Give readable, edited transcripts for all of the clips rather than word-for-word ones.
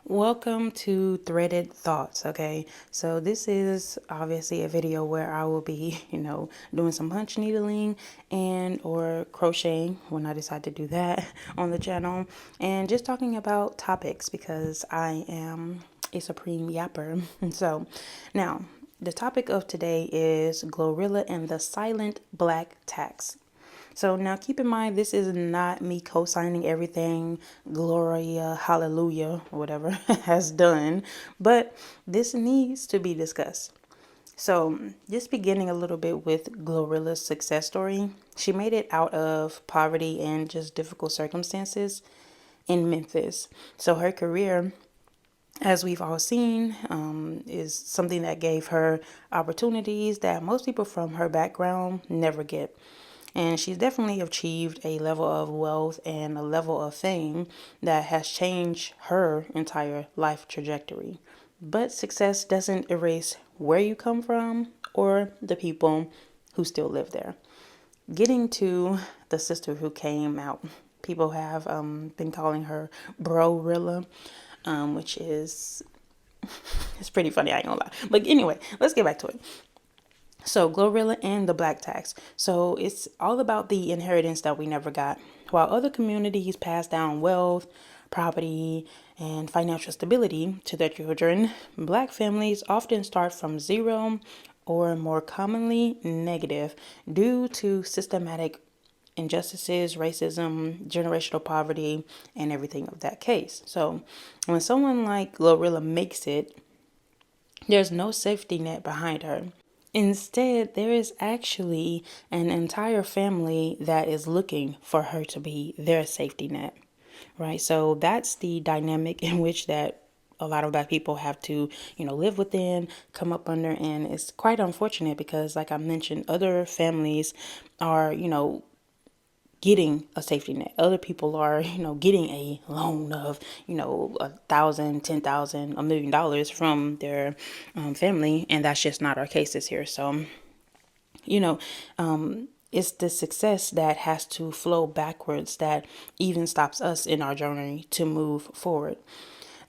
Welcome to Threaded Thoughts, okay? So this is obviously a video where I will be, doing some punch needling and or crocheting when I decide to do that on the channel, and just talking about topics because I am a supreme yapper. So now the topic of today is Glorilla and the silent black tax. So now keep in mind, this is not me co-signing everything Gloria, Hallelujah, or whatever has done, but this needs to be discussed. So just beginning a little bit with Glorilla's success story. She made it out of poverty and just difficult circumstances in Memphis. So her career, as we've all seen, is something that gave her opportunities that most people from her background never get. And she's definitely achieved a level of wealth and a level of fame that has changed her entire life trajectory. But success doesn't erase where you come from or the people who still live there. Getting to the sister who came out, people have been calling her Brorilla, which is it's pretty funny, I ain't gonna lie. But anyway, let's get back to it. So Glorilla and the black tax. So it's all about the inheritance that we never got. While other communities pass down wealth, property, and financial stability to their children, black families often start from zero or more commonly negative due to systematic injustices, racism, generational poverty, and everything of that case. So when someone like Glorilla makes it, there's no safety net behind her. Instead, there is actually an entire family that is looking for her to be their safety net, right? So that's the dynamic in which that a lot of black people have to, live within, come up under, and it's quite unfortunate because, like I mentioned, other families are, getting a safety net. Other people are, getting a loan of, $1,000, $10,000, $1 million from their family, and that's just not our cases here. So, you know, it's the success that has to flow backwards that even stops us in our journey to move forward.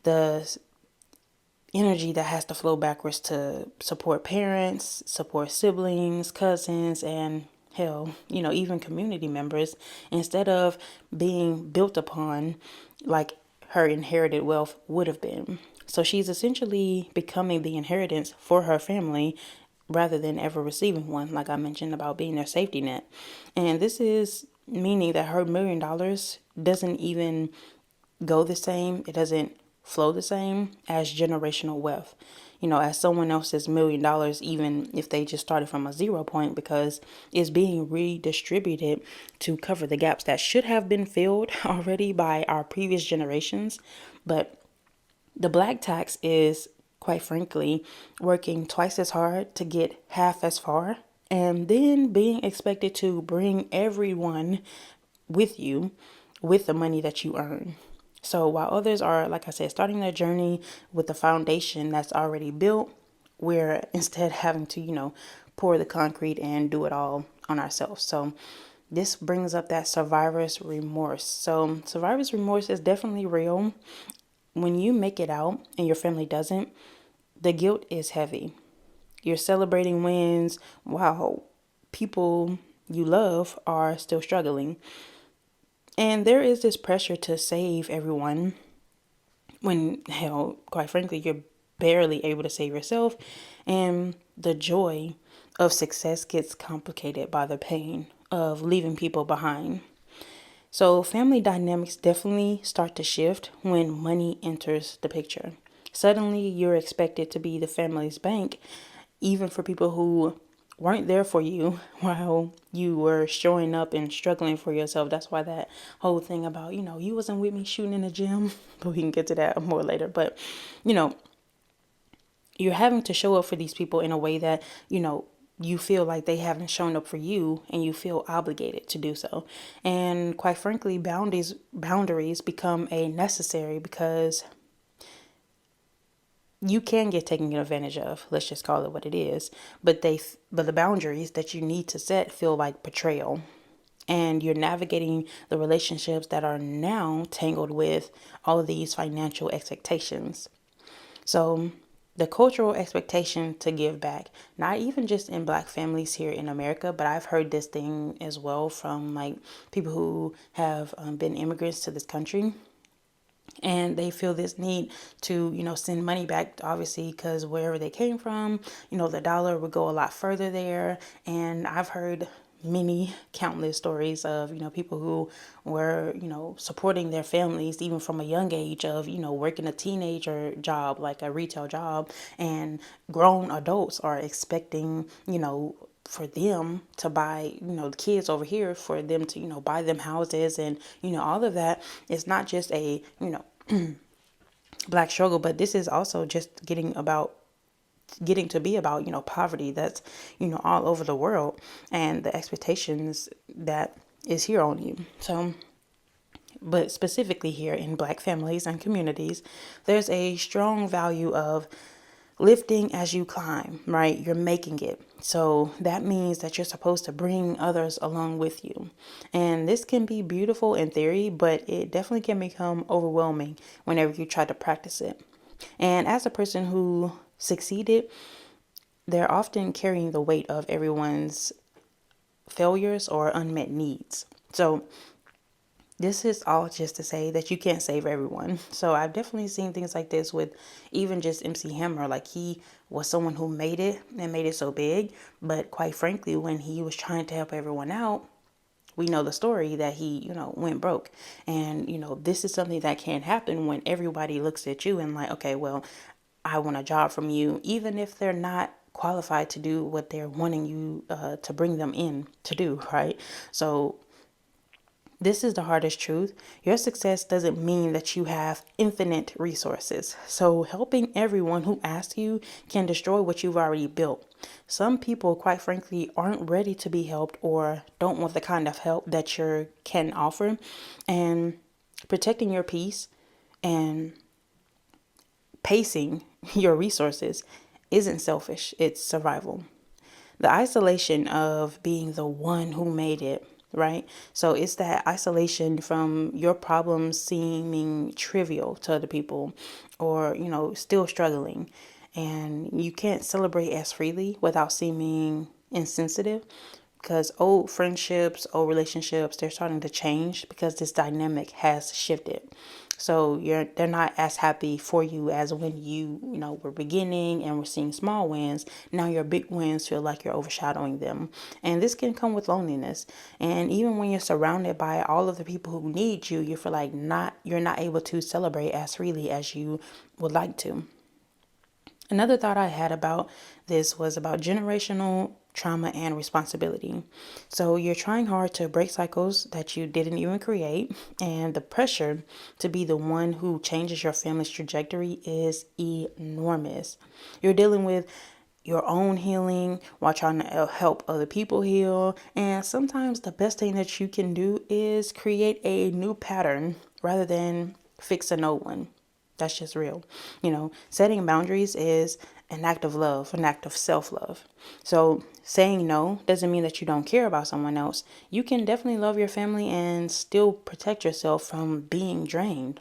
The energy that has to flow backwards to support parents, support siblings, cousins, and hell, even community members, instead of being built upon like her inherited wealth would have been. So she's essentially becoming the inheritance for her family rather than ever receiving one, like I mentioned about being their safety net. And this is meaning that her $1 million doesn't even go the same. It doesn't flow the same as generational wealth. As someone else's $1 million, even if they just started from a 0 point, because it's being redistributed to cover the gaps that should have been filled already by our previous generations. But the black tax is, quite frankly, working twice as hard to get half as far, and then being expected to bring everyone with you with the money that you earn. So while others are, like I said, starting their journey with the foundation that's already built, we're instead having to, pour the concrete and do it all on ourselves. So this brings up that survivor's remorse. So survivor's remorse is definitely real. When you make it out and your family doesn't, the guilt is heavy. You're celebrating wins while people you love are still struggling. And there is this pressure to save everyone when, hell, quite frankly, you're barely able to save yourself. And the joy of success gets complicated by the pain of leaving people behind. So family dynamics definitely start to shift when money enters the picture. Suddenly, you're expected to be the family's bank, even for people who weren't there for you while you were showing up and struggling for yourself. That's why that whole thing about, you wasn't with me shooting in the gym, but we can get to that more later. But, you're having to show up for these people in a way that, you feel like they haven't shown up for you and you feel obligated to do so. And quite frankly, boundaries become a necessary because you can get taken advantage of. Let's just call it what it is. But the boundaries that you need to set feel like betrayal. And you're navigating the relationships that are now tangled with all of these financial expectations. So the cultural expectation to give back, not even just in Black families here in America, but I've heard this thing as well from like people who have been immigrants to this country, and they feel this need to, send money back, obviously, because wherever they came from, the dollar would go a lot further there. And I've heard many countless stories of, people who were, supporting their families even from a young age of, working a teenager job, like a retail job, and grown adults are expecting, for them to buy, the kids over here, for them to, buy them houses and, all of that. It's not just a, Black struggle, but this is also just getting to be about, poverty that's, all over the world, and the expectations that is here on you. So, but specifically here in Black families and communities, there's a strong value of lifting as you climb, right? You're making it. So that means that you're supposed to bring others along with you. And this can be beautiful in theory, but it definitely can become overwhelming whenever you try to practice it. And as a person who succeeded, they're often carrying the weight of everyone's failures or unmet needs. So this is all just to say that you can't save everyone. So I've definitely seen things like this with even just MC Hammer. Like, he was someone who made it and made it so big. But quite frankly, when he was trying to help everyone out, we know the story that he, went broke. And, this is something that can happen when everybody looks at you and like, okay, well, I want a job from you, even if they're not qualified to do what they're wanting you to bring them in to do, right? So this is the hardest truth. Your success doesn't mean that you have infinite resources. So helping everyone who asks you can destroy what you've already built. Some people, quite frankly, aren't ready to be helped or don't want the kind of help that you can offer. And protecting your peace and pacing your resources isn't selfish, it's survival. The isolation of being the one who made it, right? So it's that isolation from your problems seeming trivial to other people, or, still struggling. And you can't celebrate as freely without seeming insensitive, because old friendships, old relationships, they're starting to change because this dynamic has shifted. So they're not as happy for you as when you were beginning and were seeing small wins. Now your big wins feel like you're overshadowing them. And this can come with loneliness. And even when you're surrounded by all of the people who need you, you feel like you're not able to celebrate as freely as you would like to. Another thought I had about this was about generational trauma and responsibility. So you're trying hard to break cycles that you didn't even create, and the pressure to be the one who changes your family's trajectory is enormous. You're dealing with your own healing while trying to help other people heal, and sometimes the best thing that you can do is create a new pattern rather than fix an old one. That's just real. Setting boundaries is an act of love, an act of self-love. So saying no doesn't mean that you don't care about someone else. You can definitely love your family and still protect yourself from being drained.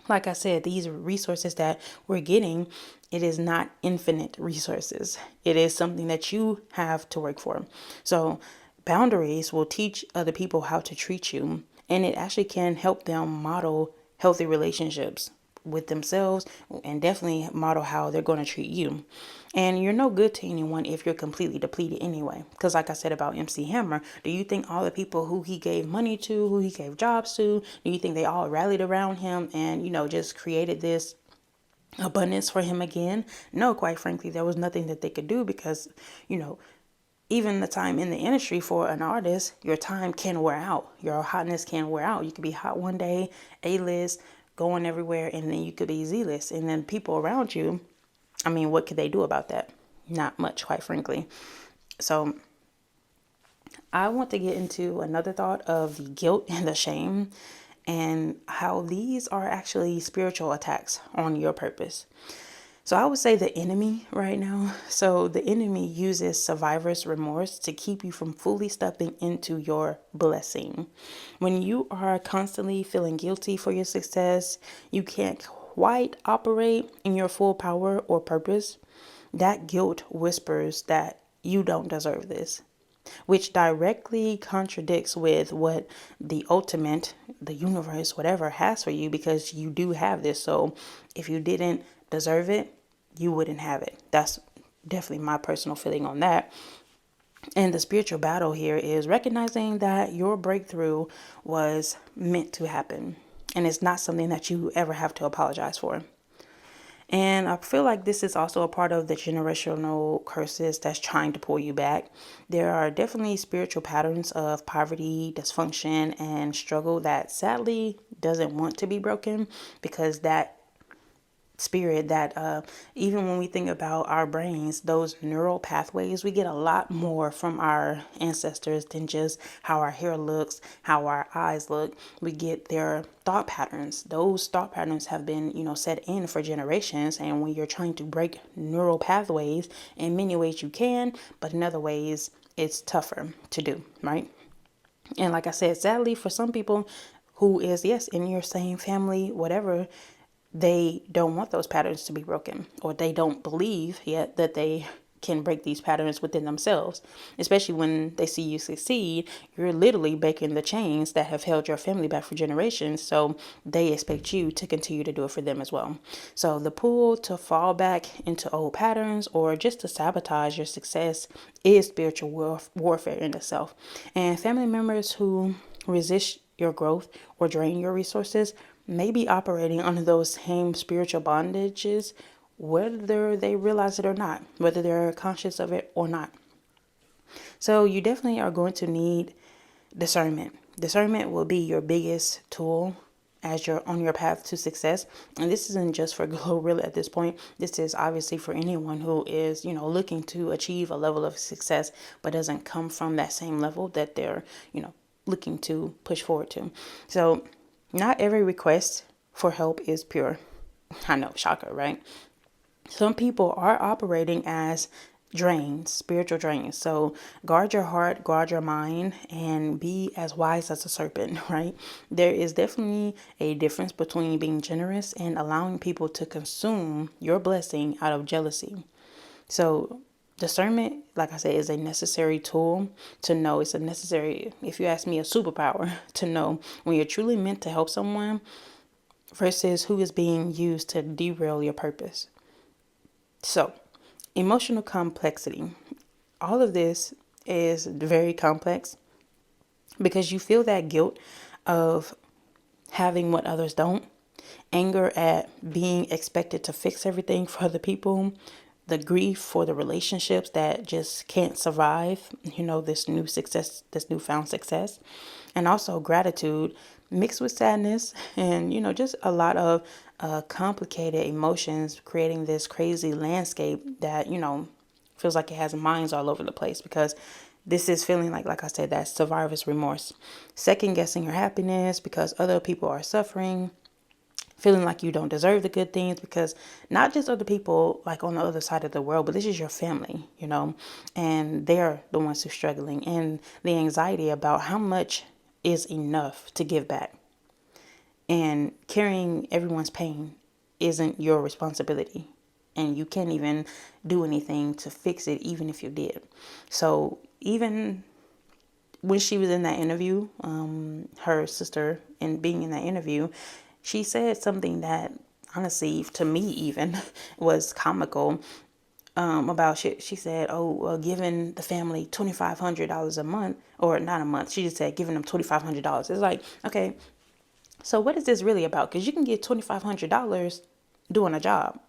Like I said, these resources that we're getting, it is not infinite resources. It is something that you have to work for. So boundaries will teach other people how to treat you, and it actually can help them model healthy relationships with themselves, and definitely model how they're going to treat you. And you're no good to anyone if you're completely depleted anyway. Because like I said about MC Hammer, do you think all the people who he gave money to, who he gave jobs to, do you think they all rallied around him and, just created this abundance for him again? No, quite frankly, there was nothing that they could do because, even the time in the industry for an artist, your time can wear out. Your hotness can wear out. You could be hot one day, A-list, going everywhere, and then you could be Z-list. And then people around you, what could they do about that? Not much, quite frankly. So I want to get into another thought of the guilt and the shame, and how these are actually spiritual attacks on your purpose. So I would say the enemy right now. So the enemy uses survivor's remorse to keep you from fully stepping into your blessing. When you are constantly feeling guilty for your success, you can't quite operate in your full power or purpose. That guilt whispers that you don't deserve this, which directly contradicts with what the ultimate, the universe, whatever has for you, because you do have this. So if you didn't deserve it, you wouldn't have it. That's definitely my personal feeling on that. And the spiritual battle here is recognizing that your breakthrough was meant to happen. And it's not something that you ever have to apologize for. And I feel like this is also a part of the generational curses that's trying to pull you back. There are definitely spiritual patterns of poverty, dysfunction, and struggle that sadly doesn't want to be broken, because that spirit that even when we think about our brains, those neural pathways, we get a lot more from our ancestors than just how our hair looks, how our eyes look. We get their thought patterns. Those thought patterns have been, set in for generations. And when you're trying to break neural pathways, in many ways you can, but in other ways it's tougher to do, right? And like I said, sadly, for some people who is, yes, in your same family, whatever, they don't want those patterns to be broken, or they don't believe yet that they can break these patterns within themselves. Especially when they see you succeed, you're literally breaking the chains that have held your family back for generations. So they expect you to continue to do it for them as well. So the pull to fall back into old patterns or just to sabotage your success is spiritual warfare in itself. And family members who resist your growth or drain your resources may be operating under those same spiritual bondages, whether they realize it or not, whether they're conscious of it or not. So you definitely are going to need discernment. Discernment will be your biggest tool as you're on your path to success. And this isn't just for Glorilla at this point. This is obviously for anyone who is, looking to achieve a level of success, but doesn't come from that same level that they're, looking to push forward to. So not every request for help is pure. I know, shocker, right? Some people are operating as drains, spiritual drains. So guard your heart, guard your mind, and be as wise as a serpent, right? There is definitely a difference between being generous and allowing people to consume your blessing out of jealousy. So discernment, like I said, is a necessary tool to know. It's a necessary, if you ask me, a superpower to know when you're truly meant to help someone versus who is being used to derail your purpose. So, emotional complexity. All of this is very complex because you feel that guilt of having what others don't, anger at being expected to fix everything for other people, the grief for the relationships that just can't survive, this new success, this newfound success, and also gratitude mixed with sadness and, just a lot of complicated emotions, creating this crazy landscape that, feels like it has minds all over the place, because this is feeling like I said, that survivor's remorse, second guessing your happiness because other people are suffering, feeling like you don't deserve the good things because not just other people like on the other side of the world, but this is your family, and they're the ones who are struggling, and the anxiety about how much is enough to give back, and carrying everyone's pain isn't your responsibility, and you can't even do anything to fix it, even if you did. So even when she was in that interview, her sister, and being in that interview, she said something that honestly, to me even, was comical. About she said, giving the family $2,500 a month, or not a month. She just said giving them $2,500. It's like, okay, so what is this really about? Because you can get $2,500 doing a job,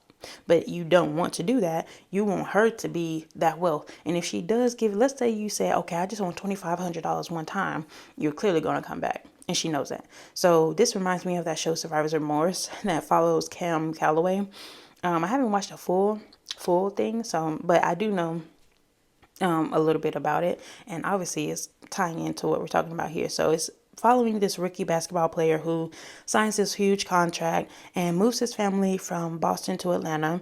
but you don't want to do that. You want her to be that wealth. And if she does give, let's say you say, okay, I just want $2,500 one time, you're clearly going to come back. And she knows that. So this reminds me of that show Survivor's Remorse that follows Cam Calloway. I haven't watched a full thing, but I do know a little bit about it, and obviously it's tying into what we're talking about here. So it's following this rookie basketball player who signs this huge contract and moves his family from Boston to Atlanta.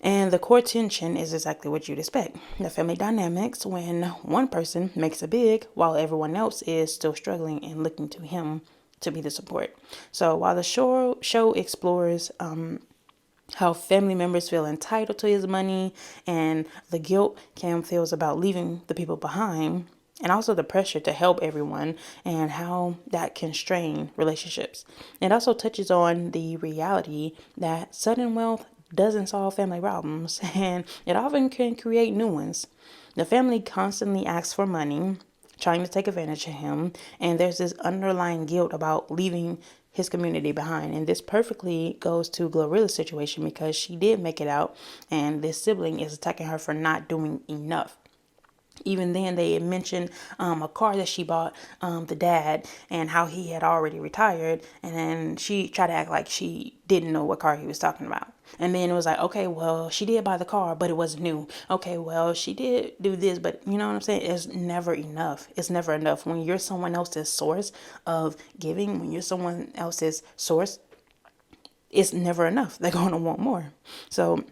And the core tension is exactly what you'd expect. The family dynamics when one person makes it big while everyone else is still struggling and looking to him to be the support. So while the show explores how family members feel entitled to his money and the guilt Cam feels about leaving the people behind, and also the pressure to help everyone and how that can strain relationships. It also touches on the reality that sudden wealth doesn't solve family problems, and it often can create new ones. The family constantly asks for money, trying to take advantage of him, and there's this underlying guilt about leaving his community behind. And this perfectly goes to Glorilla's situation because she did make it out, and this sibling is attacking her for not doing enough. Even then, they had mentioned a car that she bought the dad and how he had already retired. And then she tried to act like she didn't know what car he was talking about. And then it was like, okay, well, she did buy the car, but it wasn't new. Okay, well, she did do this, but you know what I'm saying? It's never enough. It's never enough. When you're someone else's source of giving, when you're someone else's source, it's never enough. They're going to want more. So,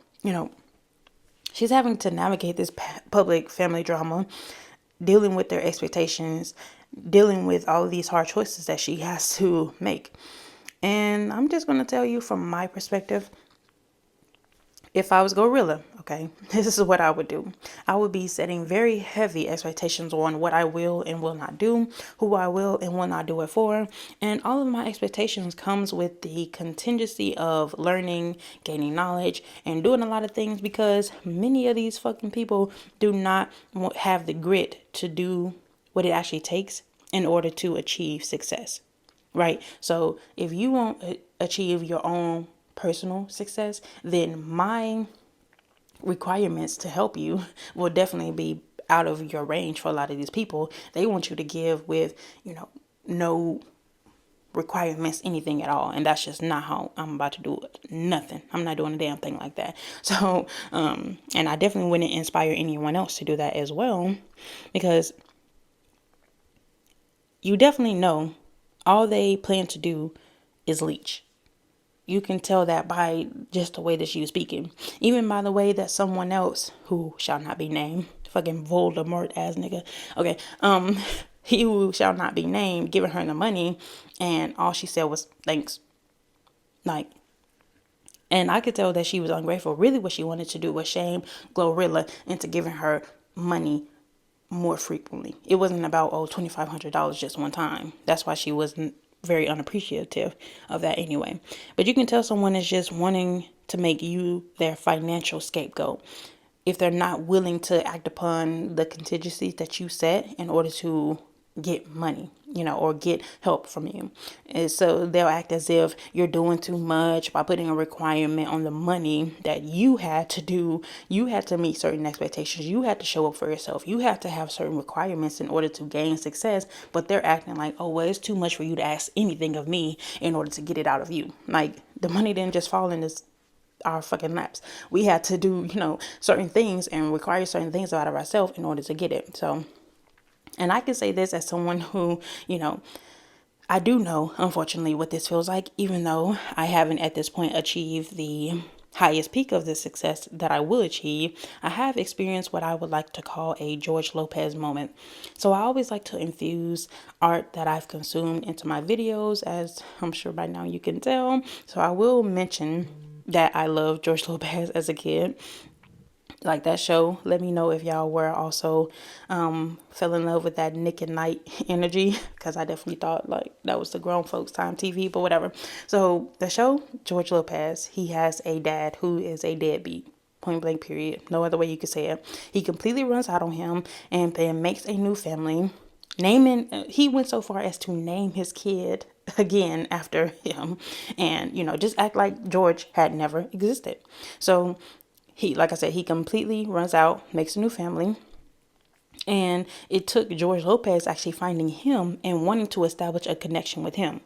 she's having to navigate this public family drama, dealing with their expectations, dealing with all of these hard choices that she has to make. And I'm just going to tell you from my perspective, if I was Glorilla, okay, this is what I would do. I would be setting very heavy expectations on what I will and will not do, who I will and will not do it for. And all of my expectations comes with the contingency of learning, gaining knowledge, and doing a lot of things because many of these fucking people do not have the grit to do what it actually takes in order to achieve success, right? So if you won't achieve your own personal success, then my requirements to help you will definitely be out of your range for a lot of these people. They want you to give with, no requirements, anything at all. And that's just not how I'm about to do it. Nothing. I'm not doing a damn thing like that. So, and I definitely wouldn't inspire anyone else to do that as well, because you definitely know all they plan to do is leech. You can tell that by just the way that she was speaking. Even by the way that someone else, who shall not be named, fucking Voldemort ass nigga, okay, he who shall not be named, giving her the money, and all she said was thanks. Like, and I could tell that she was ungrateful. Really what she wanted to do was shame Glorilla into giving her money more frequently. It wasn't about, $2,500 just one time. That's why she wasn't very unappreciative of that anyway. But you can tell someone is just wanting to make you their financial scapegoat if they're not willing to act upon the contingencies that you set in order to get money, or get help from you. And so they'll act as if you're doing too much by putting a requirement on the money that you had to do. You had to meet certain expectations. You had to show up for yourself. You have to have certain requirements in order to gain success. But they're acting like, oh, well, it's too much for you to ask anything of me in order to get it out of you. Like, the money didn't just fall in our fucking laps. We had to do, certain things and require certain things out of ourselves in order to get it. So, and I can say this as someone who, I do know, unfortunately, what this feels like, even though I haven't at this point achieved the highest peak of the success that I will achieve. I have experienced what I would like to call a George Lopez moment. So I always like to infuse art that I've consumed into my videos, as I'm sure by now you can tell. So I will mention that I loved George Lopez as a kid. Like that show. Let me know if y'all were also fell in love with that Nick and Night energy, because I definitely thought like that was the grown folks time TV, but whatever. So the show, George Lopez, he has a dad who is a deadbeat. Point blank period. No other way you could say it. He completely runs out on him and then makes a new family. He went so far as to name his kid again after him, and just act like George had never existed. So like I said, he completely runs out, makes a new family. And it took George Lopez actually finding him and wanting to establish a connection with him.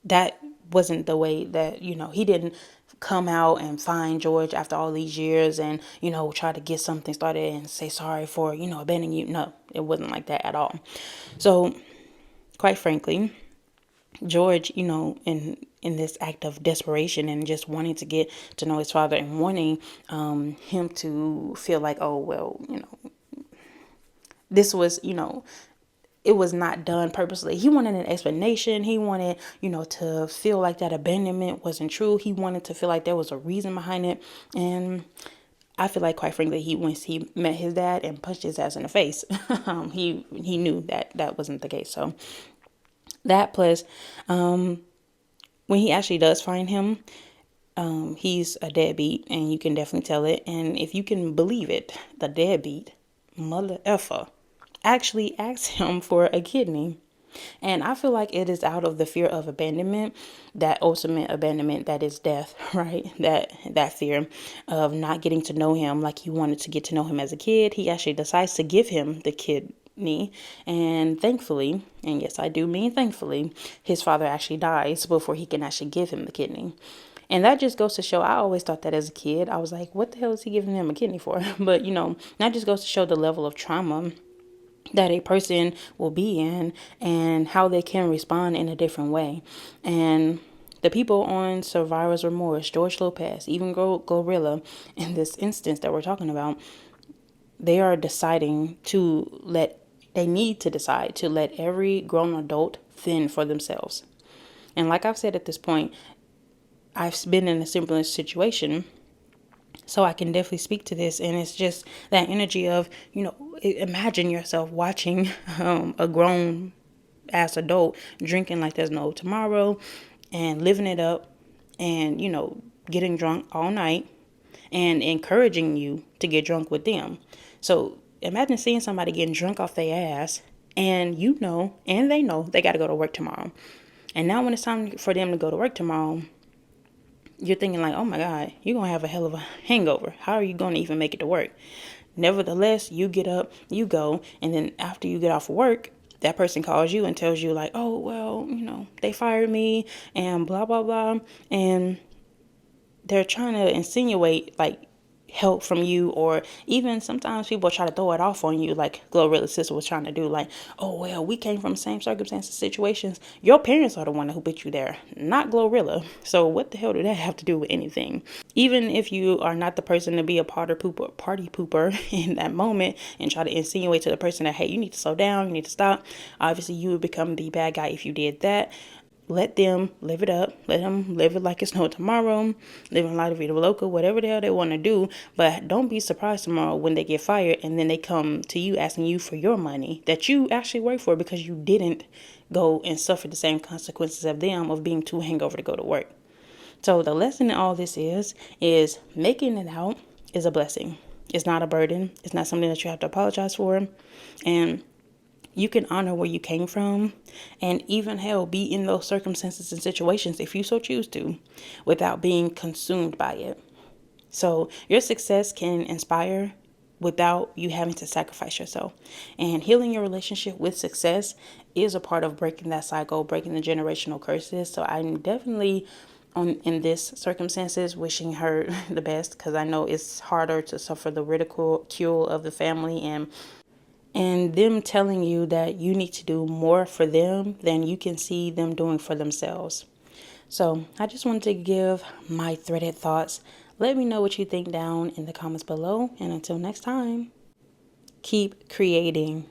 That wasn't the way that, he didn't come out and find George after all these years and, try to get something started and say sorry for, abandoning you. No, it wasn't like that at all. So, quite frankly, George, in this act of desperation and just wanting to get to know his father and wanting him to feel like, oh, well, this was, it was not done purposely. He wanted an explanation. He wanted, to feel like that abandonment wasn't true. He wanted to feel like there was a reason behind it. And I feel like, quite frankly, once he met his dad and punched his ass in the face, he knew that that wasn't the case. So that plus, when he actually does find him, he's a deadbeat, and you can definitely tell it. And if you can believe it, the deadbeat mother effer actually asked him for a kidney. And I feel like it is out of the fear of abandonment, that ultimate abandonment that is death, right? That fear of not getting to know him like he wanted to get to know him as a kid. He actually decides to give him the kidney. And thankfully, and yes, I do mean thankfully, his father actually dies before he can actually give him the kidney. And that just goes to show, I always thought that as a kid. I was like, what the hell is he giving him a kidney for? But, that just goes to show the level of trauma that a person will be in and how they can respond in a different way. And the people on Survivor's Remorse, George Lopez, even Glorilla, in this instance that we're talking about, they are deciding they need to decide to let every grown adult fend for themselves. And like I've said at this point, I've been in a similar situation, so I can definitely speak to this. And it's just that energy of, imagine yourself watching a grown ass adult drinking like there's no tomorrow and living it up and, getting drunk all night and encouraging you to get drunk with them. So imagine seeing somebody getting drunk off their ass, and and they know they got to go to work tomorrow. And now when it's time for them to go to work tomorrow, you're thinking like, oh my God, you're going to have a hell of a hangover. How are you going to even make it to work? Nevertheless, you get up, you go, and then after you get off of work, that person calls you and tells you like, oh, well, they fired me and blah, blah, blah. And they're trying to insinuate like help from you, or even sometimes people try to throw it off on you, like Glorilla's sister was trying to do, like, oh well, we came from the same circumstances, situations. Your parents are the one who put you there, not Glorilla. So what the hell do that have to do with anything? Even if you are not the person to be a party pooper in that moment and try to insinuate to the person that, hey, you need to slow down, you need to stop, obviously you would become the bad guy if you did that. Let them live it up. Let them live it like it's no tomorrow. Live in La Vida Loca, whatever the hell they want to do. But don't be surprised tomorrow when they get fired and then they come to you asking you for your money that you actually work for, because you didn't go and suffer the same consequences of them of being too hangover to go to work. So the lesson in all this is making it out is a blessing. It's not a burden. It's not something that you have to apologize for. And you can honor where you came from, and even hell, be in those circumstances and situations if you so choose to, without being consumed by it. So your success can inspire without you having to sacrifice yourself. And healing your relationship with success is a part of breaking that cycle, breaking the generational curses. So I'm definitely in this circumstances wishing her the best, because I know it's harder to suffer the ridicule of the family and them telling you that you need to do more for them than you can see them doing for themselves. So I just wanted to give my threaded thoughts. Let me know what you think down in the comments below. And until next time, keep creating.